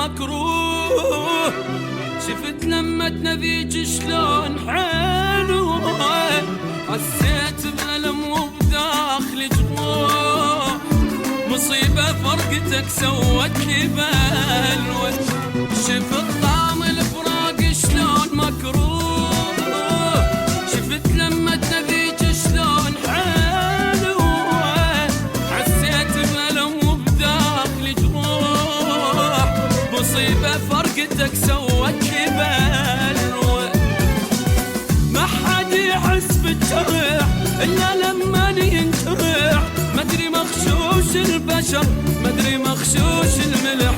مكروه. شفت لمتنا ذيك شلون حلوة، حسيت بألم وبداخلي جروح. مصيبة فرقتك سوت لي بلوى، شفت طعم الفراق شلون مكروه. شفت لمتنا ذيك شلون حلوة، حسيت بألم وبداخلي جروح. مصيبة فرقتك سوت لي بلوى، ما حد يحس بالجرح إلا لما ينجرح. مدري مخشوش البشر، مدري مخشوش الملح.